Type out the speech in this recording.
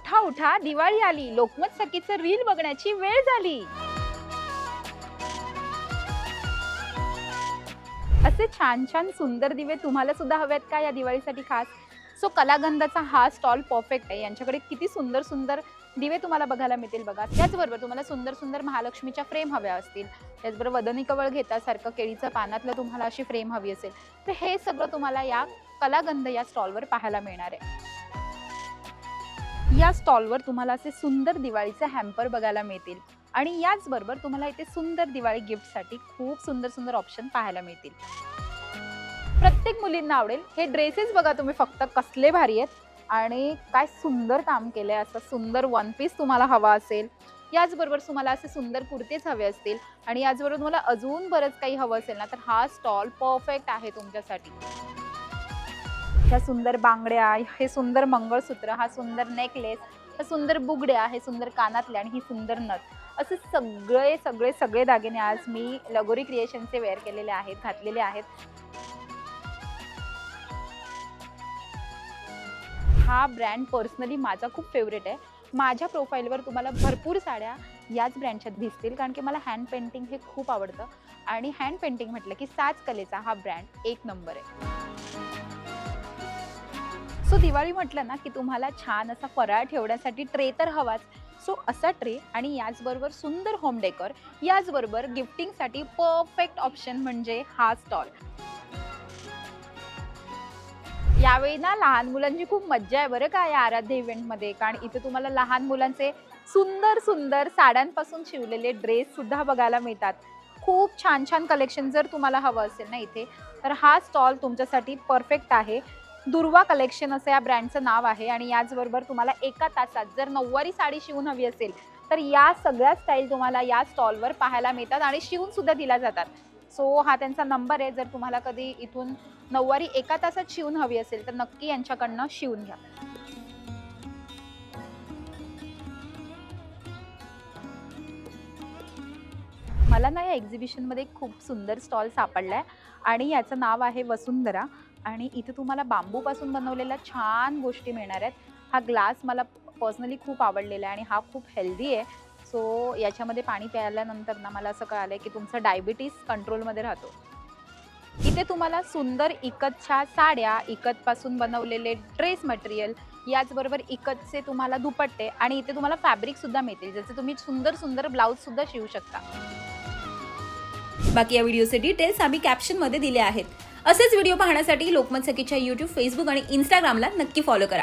उठा उठा दिवाळी आली, लोकमत सखीचं रील बघण्याची वेळ झाली। असे छान छान सुंदर दिवे तुम्हाला सुद्धा हवेत का या दिवाळीसाठी खास? सो कलागंधाचा हा स्टॉल परफेक्ट आहे। यांच्याकडे किती सुंदर सुंदर दिवे तुम्हाला बघायला मिळतील बघा। त्याचबरोबर तुम्हाला सुंदर सुंदर महालक्ष्मीच्या फ्रेम हव्या असतील, त्याचबरोबर वदनी कवळ घेतासारखं केळीचं पानातलं तुम्हाला अशी फ्रेम हवी असेल, तर हे सगळं तुम्हाला या कलागंध या स्टॉलवर पाहायला मिळणार आहे। या स्टॉलवर तुम्हाला असे सुंदर दिवाळीचे हॅम्पर बघायला मिळतील आणि याचबरोबर तुम्हाला इथे सुंदर दिवाळी गिफ्टसाठी खूप सुंदर सुंदर ऑप्शन पाहायला मिळतील। प्रत्येक मुलींना आवडेल हे ड्रेसेस बघा तुम्ही फक्त कसले भारी आहेत आणि काय सुंदर काम केलंय। असं सुंदर वन पीस तुम्हाला हवा असेल, याचबरोबर तुम्हाला असे सुंदर कुर्तेच हवे असतील आणि याचबरोबर तुम्हाला अजून बरंच काही हवं असेल ना, तर हा स्टॉल परफेक्ट आहे तुमच्यासाठी। ह्या सुंदर बांगड्या, हे सुंदर मंगळसूत्र, हा सुंदर नेकलेस, हा सुंदर बुगड्या, हे सुंदर कानातले आणि ही सुंदर नथ, असे सगळे सगळे सगळे दागिने आज मी लगोरी क्रिएशनचे वेअर केलेले आहेत, घातलेले आहेत। हा ब्रँड पर्सनली माझा खूप फेवरेट आहे। माझ्या प्रोफाईलवर तुम्हाला भरपूर साड्या याच ब्रँडच्या दिसतील, कारण की मला हँड पेंटिंग हे खूप आवडतं आणि हँड पेंटिंग म्हटलं की साज कलेचा हा ब्रँड एक नंबर आहे। सो दिवाळी म्हटलं ना की तुम्हाला छान असा फराळ ठेवण्यासाठी ट्रे तर हवाच। सो असा ट्रे आणि याचबरोबर सुंदर होम डेकोर, याचबरोबर गिफ्टिंगसाठी परफेक्ट ऑप्शन म्हणजे हा स्टॉल। यावेळी ना लहान मुलांची खूप मज्जा आहे बरं का या आराध्य इव्हेंटमध्ये, कारण इथे तुम्हाला लहान मुलांचे सुंदर सुंदर साड्यांपासून शिवलेले ड्रेस सुद्धा बघायला मिळतात। खूप छान छान कलेक्शन जर तुम्हाला हवं असेल ना इथे, तर हा स्टॉल तुमच्यासाठी परफेक्ट आहे। दुर्वा कलेक्शन असं या ब्रँडचं नाव आहे आणि याचबरोबर तुम्हाला एका तासात जर नऊवारी साडी शिवून हवी असेल, तर या सगळ्या स्टाईल तुम्हाला या स्टॉलवर पाहायला मिळतात आणि शिवून सुद्धा दिल्या जातात। सो हा त्यांचा नंबर आहे, जर तुम्हाला कधी इथून नऊवारी एका तासात शिवून हवी असेल तर नक्की यांच्याकडनं शिवून घ्या। मला ना या एक्झिबिशनमध्ये खूप सुंदर स्टॉल सापडलाय आणि याचं नाव आहे वसुंधरा आणि इथे तुम्हाला बांबूपासून बनवलेल्या छान गोष्टी मिळणार आहेत। हा ग्लास मला पर्सनली खूप आवडलेला आहे आणि हा खूप हेल्दी आहे। सो याच्यामध्ये पाणी प्यायल्यानंतर ना मला असं कळालंय की तुमचा डायबिटीज कंट्रोलमध्ये राहतो। इथे तुम्हाला सुंदर इकतच्या साड्या, इकतपासून बनवलेले ड्रेस मटेरियल, याचबरोबर इकतचे तुम्हाला दुपट्टे आणि इथे तुम्हाला फॅब्रिक सुद्धा मिळतील, ज्याचे तुम्ही सुंदर सुंदर ब्लाउज सुद्धा शिवू शकता। बाकी या व्हिडिओचे डिटेल्स आम्ही कॅप्शनमध्ये दिले आहेत। असेच व्हिडिओ पाहण्यासाठी लोकमत सखीच्या YouTube, Facebook आणि Instagramला नक्की फॉलो करा।